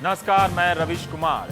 नमस्कार, मैं रविश कुमार।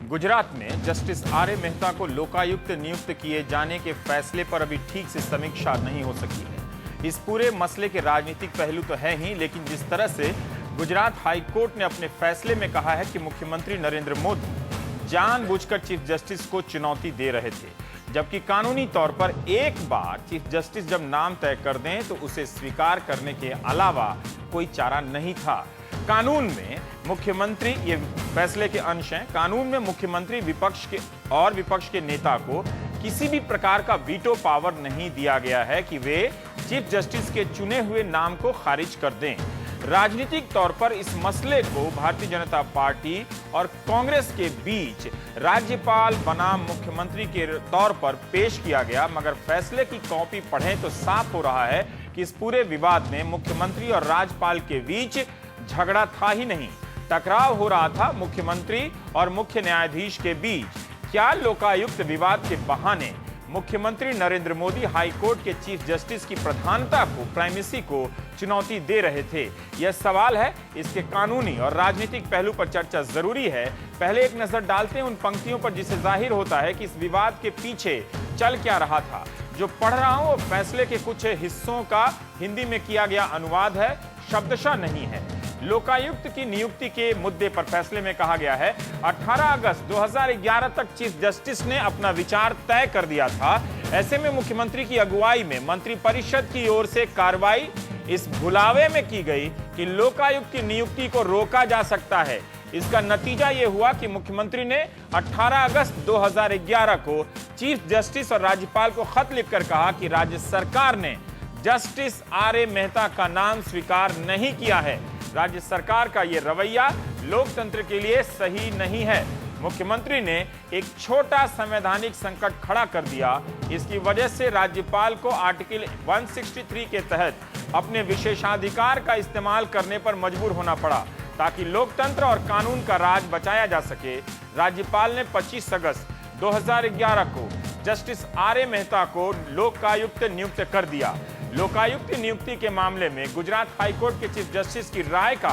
गुजरात में जस्टिस आर.ए. मेहता को लोकायुक्त नियुक्त किए जाने के फैसले पर अभी ठीक से समीक्षा नहीं हो सकी है। इस पूरे मसले के राजनीतिक पहलू तो है ही, लेकिन जिस तरह से गुजरात हाई कोर्ट ने अपने फैसले में कहा है कि मुख्यमंत्री नरेंद्र मोदी जानबूझकर चीफ जस्टिस को चुनौती दे रहे थे, जबकि कानूनी तौर पर एक बार चीफ जस्टिस जब नाम तय कर दें तो उसे स्वीकार करने के अलावा कोई चारा नहीं था। कानून में मुख्यमंत्री, ये फैसले के अंश हैं, कानून में मुख्यमंत्री विपक्ष के नेता को किसी भी प्रकार का वीटो पावर नहीं दिया गया है कि वे चीफ जस्टिस के चुने हुए नाम को खारिज कर दें। राजनीतिक तौर पर इस मसले को भारतीय जनता पार्टी और कांग्रेस के बीच राज्यपाल बनाम मुख्यमंत्री के तौर पर पेश किया गया, मगर फैसले की कॉपी पढ़ें तो साफ हो रहा है कि इस पूरे विवाद में मुख्यमंत्री और राज्यपाल के बीच झगड़ा था ही नहीं, टकराव हो रहा था मुख्यमंत्री और मुख्य न्यायाधीश के बीच। क्या लोकायुक्त विवाद के बहाने मुख्यमंत्री नरेंद्र मोदी हाई कोर्ट के चीफ जस्टिस की प्रधानता को, प्राइमेसी को चुनौती दे रहे थे? यह सवाल है। इसके कानूनी और राजनीतिक पहलू पर चर्चा जरूरी है। पहले एक नजर डालते हैं उन पंक्तियों पर जिससे जाहिर होता है कि इस विवाद के पीछे चल क्या रहा था। जो पढ़ रहा हूं वो फैसले के कुछ हिस्सों का हिंदी में किया गया अनुवाद है, शब्दशः नहीं है। लोकायुक्त की नियुक्ति के मुद्दे पर फैसले में कहा गया है, 18 अगस्त 2011 तक चीफ जस्टिस ने अपना विचार तय कर दिया था। ऐसे में मुख्यमंत्री की अगुवाई में मंत्रिपरिषद की ओर से कार्रवाई इस भुलावे में की गई कि लोकायुक्त की नियुक्ति को रोका जा सकता है। इसका नतीजा यह हुआ कि मुख्यमंत्री ने 18 अगस्त 2011 को चीफ जस्टिस और राज्यपाल को खत लिखकर कहा कि राज्य सरकार ने जस्टिस आर.ए. मेहता का नाम स्वीकार नहीं किया है। राज्य सरकार का यह रवैया लोकतंत्र के लिए सही नहीं है। मुख्यमंत्री ने एक छोटा संवैधानिक संकट खड़ा कर दिया। इसकी वजह से राज्यपाल को आर्टिकल 163 के तहत अपने विशेषाधिकार का इस्तेमाल करने पर मजबूर होना पड़ा ताकि लोकतंत्र और कानून का राज बचाया जा सके। राज्यपाल ने 25 अगस्त 2011 को जस्टिस आर.ए. मेहता को लोकायुक्त नियुक्त कर दिया। लोकायुक्त नियुक्ति के मामले में गुजरात हाईकोर्ट के चीफ जस्टिस की राय का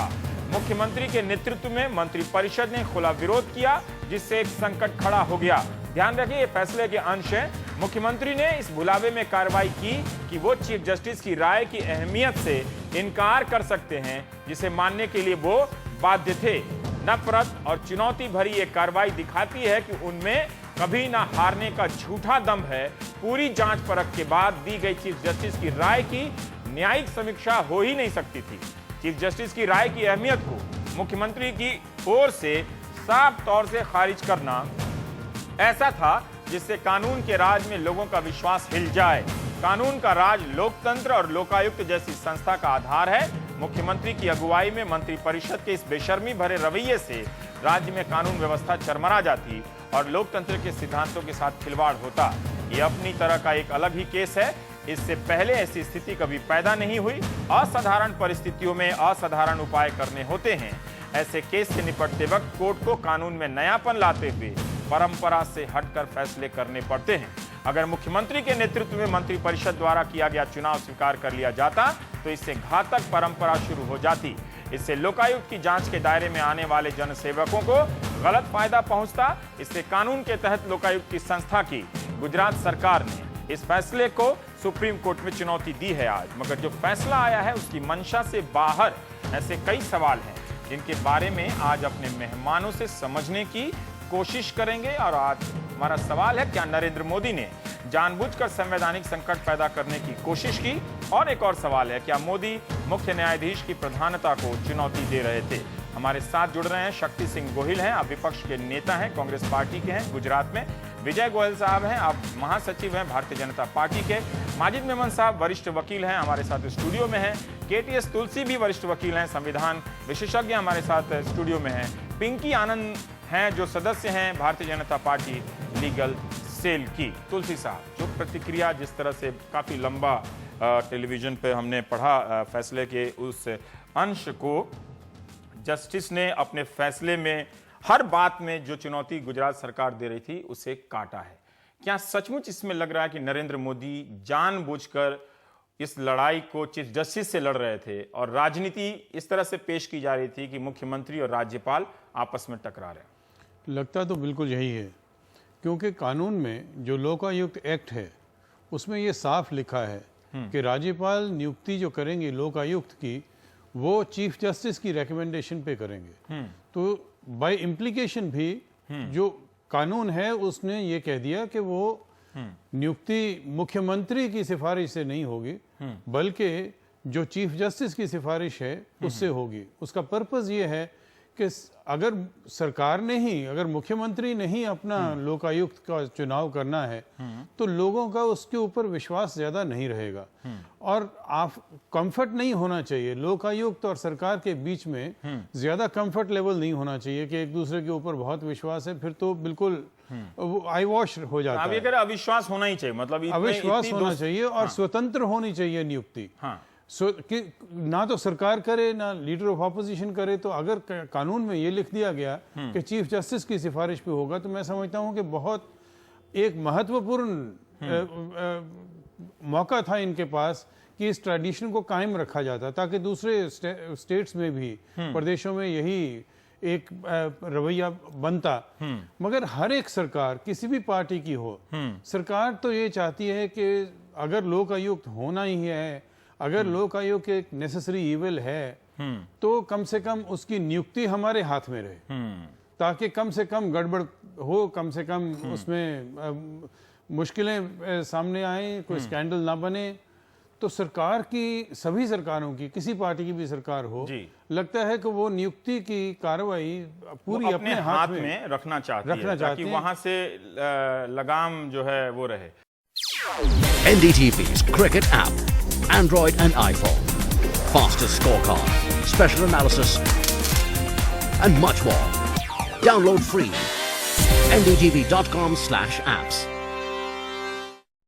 मुख्यमंत्री के नेतृत्व में मंत्रिपरिषद ने खुला विरोध किया, जिससे एक संकट खड़ा हो गया। ध्यान रखिए, ये फैसले के अंश हैं। मुख्यमंत्री ने इस बुलावे में कार्रवाई की कि वो चीफ जस्टिस की राय की अहमियत से इनकार कर सकते हैं, जिसे मानने के लिए वो बाध्य थे। नफरत और चुनौती भरी ये कार्रवाई दिखाती है कि उनमें कभी ना हारने का झूठा दम है। पूरी जांच परख के बाद दी गई चीफ जस्टिस की राय की न्यायिक समीक्षा हो ही नहीं सकती थी। चीफ जस्टिस की राय की अहमियत को मुख्यमंत्री की ओर से साफ तौर से खारिज करना ऐसा था जिससे कानून के राज में लोगों का विश्वास हिल जाए। कानून का राज लोकतंत्र और लोकायुक्त जैसी संस्था का आधार है। मुख्यमंत्री की अगुवाई में मंत्रिपरिषद के इस बेशर्मी भरे रवैये से राज्य में कानून व्यवस्था चरमरा जाती और लोकतंत्र के सिद्धांतों के साथ खिलवाड़ होता। ये अपनी तरह का एक अलग ही केस है। इससे पहले ऐसी स्थिति कभी पैदा नहीं हुई। असाधारण परिस्थितियों में असाधारण उपाय करने होते हैं। ऐसे केस से निपटते वक्त कोर्ट को कानून में नयापन लाते हुए परंपरा से हटकर फैसले करने पड़ते हैं। अगर मुख्यमंत्री के नेतृत्व में मंत्रिपरिषद द्वारा किया गया चुनाव स्वीकार कर लिया जाता तो इससे घातक परंपरा शुरू हो जाती। इससे लोकायुक्त की जांच के दायरे में आने वाले जनसेवकों को गलत फायदा पहुंचता। इससे कानून के तहत लोकायुक्त की संस्था की गुजरात सरकार ने इस फैसले को सुप्रीम कोर्ट में चुनौती दी है आज, मगर जो फैसला आया है उसकी मंशा से बाहर ऐसे कई सवाल हैं जिनके बारे में आज अपने मेहमानों से समझने की कोशिश करेंगे। और आज हमारा सवाल है, क्या नरेंद्र मोदी ने जानबूझकर संवैधानिक संकट पैदा करने की कोशिश की? और एक और सवाल है, क्या मोदी मुख्य न्यायाधीश की प्रधानता को चुनौती दे रहे थे? हमारे साथ जुड़ रहे हैं शक्ति सिंह गोहिल हैं, आप विपक्ष के नेता हैं, कांग्रेस पार्टी के हैं गुजरात में। विजय गोयल साहब हैं, आप महासचिव हैं भारतीय जनता पार्टी के। माजिद मेमन साहब वरिष्ठ वकील हैं, हमारे साथ स्टूडियो में हैं। KTS तुलसी भी वरिष्ठ वकील हैं, संविधान विशेषज्ञ हमारे साथ स्टूडियो में हैं। पिंकी आनंद हैं जो सदस्य हैं Bharatiya Janata party legal cell की। तुलसी साहब, जो प्रतिक्रिया जिस तरह से काफी लंबा टेलीविजन पे हमने पढ़ा फैसले के उस अंश को, जस्टिस ने अपने फैसले में हर बात में जो चुनौती गुजरात सरकार दे रही थी उसे काटा है। क्या सचमुच इसमें लग रहा है कि नरेंद्र मोदी जानबूझकर इस लड़ाई को चीफ जस्टिस से लड़ रहे थे और राजनीति इस तरह से पेश की जा रही थी कि मुख्यमंत्री और राज्यपाल आपस में टकरा रहे हैं। लगता तो बिल्कुल यही है, क्योंकि कानून में जो लोकायुक्त एक्ट है उसमें ये साफ लिखा है कि राज्यपाल नियुक्ति जो करेंगे लोकायुक्त की, वो चीफ जस्टिस की रिकमेंडेशन पे करेंगे। तो बाय इम्प्लीकेशन भी जो कानून है उसने ये कह दिया कि वो नियुक्ति मुख्यमंत्री की सिफारिश से नहीं होगी, बल्कि जो चीफ जस्टिस की सिफारिश है उससे होगी। उसका पर्पस ये है कि अगर सरकार ने ही, अगर मुख्यमंत्री ने ही अपना लोकायुक्त का चुनाव करना है तो लोगों का उसके ऊपर विश्वास ज्यादा नहीं रहेगा और आप कंफर्ट नहीं होना चाहिए। लोकायुक्त और सरकार के बीच में ज्यादा कंफर्ट लेवल नहीं होना चाहिए कि एक दूसरे के ऊपर बहुत विश्वास है, फिर तो बिल्कुल आई वॉश हो जाता है। अविश्वास होना ही चाहिए, मतलब अविश्वास होना चाहिए और स्वतंत्र होनी चाहिए नियुक्ति। कि ना तो सरकार करे ना लीडर ऑफ ऑपोजिशन करे। तो अगर कानून में ये लिख दिया गया कि चीफ जस्टिस की सिफारिश पे होगा, तो मैं समझता हूं कि बहुत एक महत्वपूर्ण मौका था इनके पास कि इस ट्रेडिशन को कायम रखा जाता, ताकि दूसरे स्टेट्स में भी, प्रदेशों में यही एक रवैया बनता। मगर हर एक सरकार किसी भी पार्टी की हो, सरकार तो ये चाहती है कि अगर लोकायुक्त होना ही है, अगर लोकायुक्त एक नेसेसरी इविल है, तो कम से कम उसकी नियुक्ति हमारे हाथ में रहे, ताकि कम से कम गड़बड़ हो, कम से कम उसमें मुश्किलें सामने आए, कोई स्कैंडल ना बने। तो सरकार की, सभी सरकारों की, किसी पार्टी की भी सरकार हो, लगता है कि वो नियुक्ति की कार्रवाई पूरी अपने हाथ में रखना चाहती है, ताकि वहां से लगाम जो है वो रहे। NDTV's Cricket app, Android and iPhone, fastest scorecard, special analysis, and much more. Download free. ndtv.com/apps.